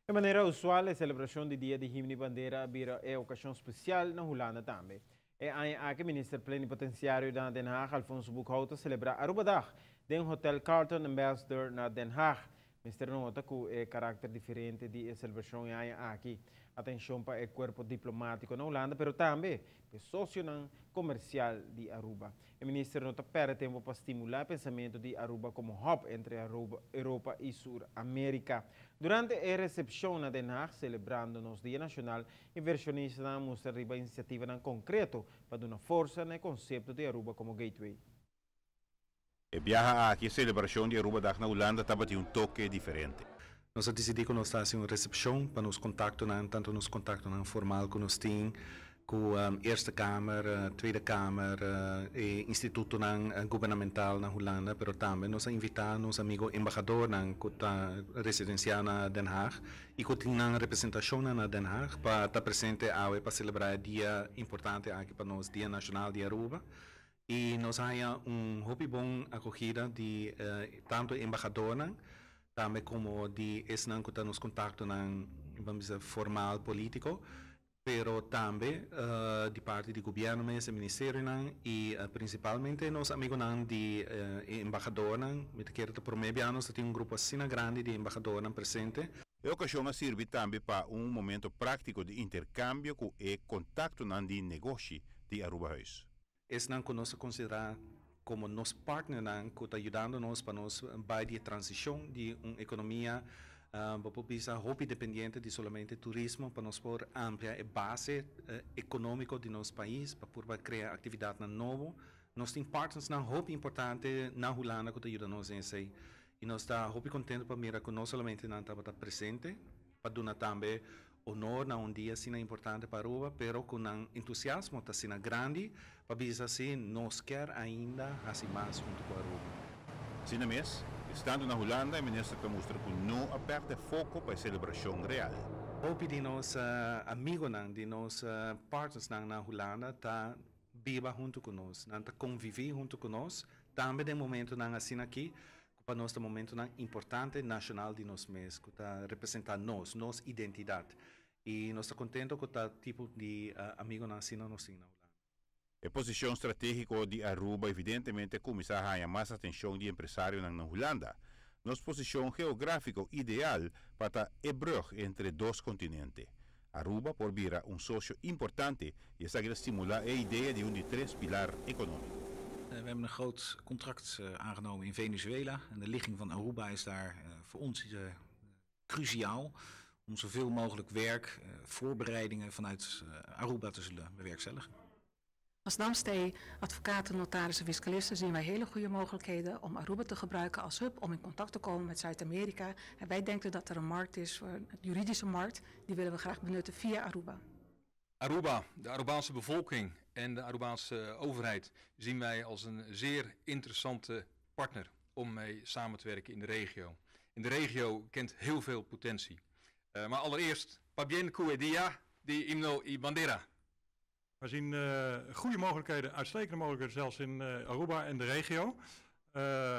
De maneira usual, a celebração do Dia de Himne e Bandeira vira ocasião especial na Holanda também. Aqui, ministro plenipotenciário da Den Haag, Alfonso Boekhouten, celebra Aruba Dag de Hotel Carlton Ambassador na Den Haag. Ministro nota que é carácter diferente de celebração aqui. Atenção para o corpo diplomático na Holanda, mas também para o sócio comercial de Aruba. O ministro nota perde tempo para estimular o pensamento de Aruba como hub entre Europa e Sul-América. Durante a recepção na Den Haag, celebrando nos Dia Nacional, inversionistas mostraram a iniciativa concreta para dar força no conceito de Aruba como gateway. E viaja aqui a celebração de Aruba Dag na Holanda tem toque diferente. Nós decidimos que nós fazemos uma recepção para nos contactos, tanto nos contactos formal que nós temos com a Eerste Kamer, Tweede Kamer e Instituto Governamental na Holanda, mas também nós invitamos nosso amigo embaixador na residencial na Den Haag e que tem uma representação na Den Haag para estar presente para celebrar o dia importante aqui para nós, Dia Nacional de Aruba. E nós temos hobby bom acogida de tanto embaixador também como de esses que nos contactam vamos dizer formal político, pero também de parte do governo, do ministério e principalmente nós amigos de embaixador, met keer por meio anos tem grupo assim grande de embaixador presente. A ocasião serve também para momento prático de intercâmbio com o contato de negócio de Aruba Huis. Esse que nós consideramos como nosso partner que está ajudando-nos para nós para a transição de uma economia hobby dependente de somente turismo, para nós poder ampliar a base econômica de nosso país, para poder criar atividade nova. Nós temos partners hobby importante na Holanda que está ajudando-nos em si. E nós estamos hobby contentes para mirar que não somente não está presente, para dar também honor na dia assim importante para Aruba, pero com entusiasmo está assim grande, para dizer assim, nós quer ainda assim mais junto com Aruba. Sim, mesmo. Estando na Holanda, o ministro mostra que não aperte foco para a celebração real. Hope de nossos amigos, de nossos partners na Holanda, está viva junto conosco, está conviver junto conosco, também de momento assim aqui, para nós é um momento importante nacional de nós mesmos, que está representando nossa identidade. E nós estamos contentes com o tipo de amigos assim na Holanda. A posição estratégica de Aruba, evidentemente, começa a ganhar mais atenção de empresários na Holanda. Nossa posição geográfica ideal para a brug entre dois continentes. Aruba por vir um sócio importante e essa estimular a ideia de de três pilares econômicos. We hebben een groot contract aangenomen in Venezuela. En de ligging van Aruba is daar voor ons cruciaal om zoveel mogelijk werk, voorbereidingen vanuit Aruba te zullen bewerkstelligen. Als Namstee, advocaten, notarissen, fiscalisten zien wij hele goede mogelijkheden om Aruba te gebruiken als hub om in contact te komen met Zuid-Amerika. En wij denken dat er een markt is, een juridische markt, die willen we graag benutten via Aruba. Aruba, de Arubaanse bevolking en de Arubaanse overheid zien wij als een zeer interessante partner om mee samen te werken in de regio. En de regio kent heel veel potentie. Maar allereerst, pa bien que dia di himno y bandera. We zien goede mogelijkheden, uitstekende mogelijkheden zelfs in Aruba en de regio.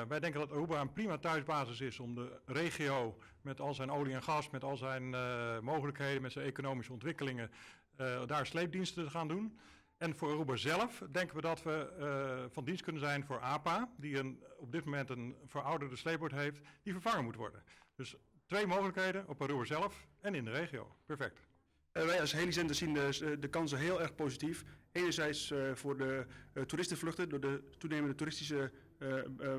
Wij denken dat Aruba een prima thuisbasis is om de regio met al zijn olie en gas, met al zijn mogelijkheden, met zijn economische ontwikkelingen, daar sleepdiensten te gaan doen. En voor Aruba zelf denken we dat we van dienst kunnen zijn voor APA, die op dit moment een verouderde sleepboot heeft, die vervangen moet worden. Dus 2 mogelijkheden op Aruba zelf en in de regio. Perfect. Wij als Helicenter zien de kansen heel erg positief. Enerzijds voor de toeristenvluchten door de toenemende toeristische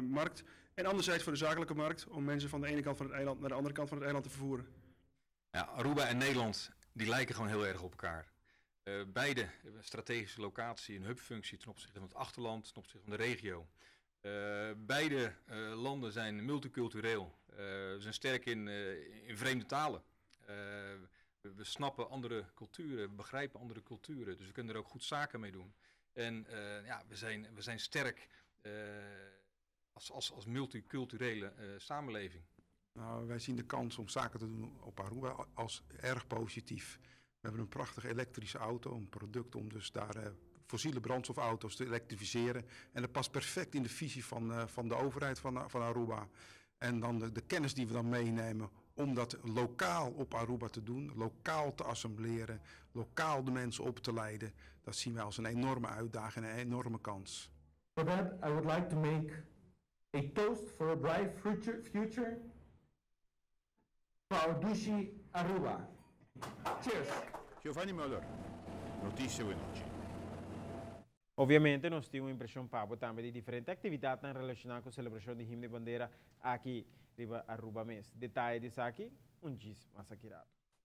markt. En anderzijds voor de zakelijke markt om mensen van de ene kant van het eiland naar de andere kant van het eiland te vervoeren. Ja, Aruba en Nederland die lijken gewoon heel erg op elkaar. Beide hebben een strategische locatie, een hubfunctie ten opzichte van het achterland, ten opzichte van de regio. Beide landen zijn multicultureel. We zijn sterk in vreemde talen. We snappen andere culturen, we begrijpen andere culturen, dus we kunnen er ook goed zaken mee doen. En we zijn sterk als multiculturele samenleving. Nou, wij zien de kans om zaken te doen op Aruba als erg positief. We hebben een prachtige elektrische auto, een product om dus daar fossiele brandstofauto's te elektrificeren. En dat past perfect in de visie van de overheid van Aruba. En dan de kennis die we dan meenemen om dat lokaal op Aruba te doen, lokaal te assembleren, lokaal de mensen op te leiden, dat zien wij als een enorme uitdaging en een enorme kans. For that, I would like to make a toast for a bright future for our Dushi Aruba. Cheers. Giovanni Muller, Notizie Wenoci. Obviamente nós temos uma impressão papo também de diferentes atividades relacionadas com a celebração de himno de bandeira aqui em Aruba mesmo. Detalhe disso aqui, um dia mais aqui.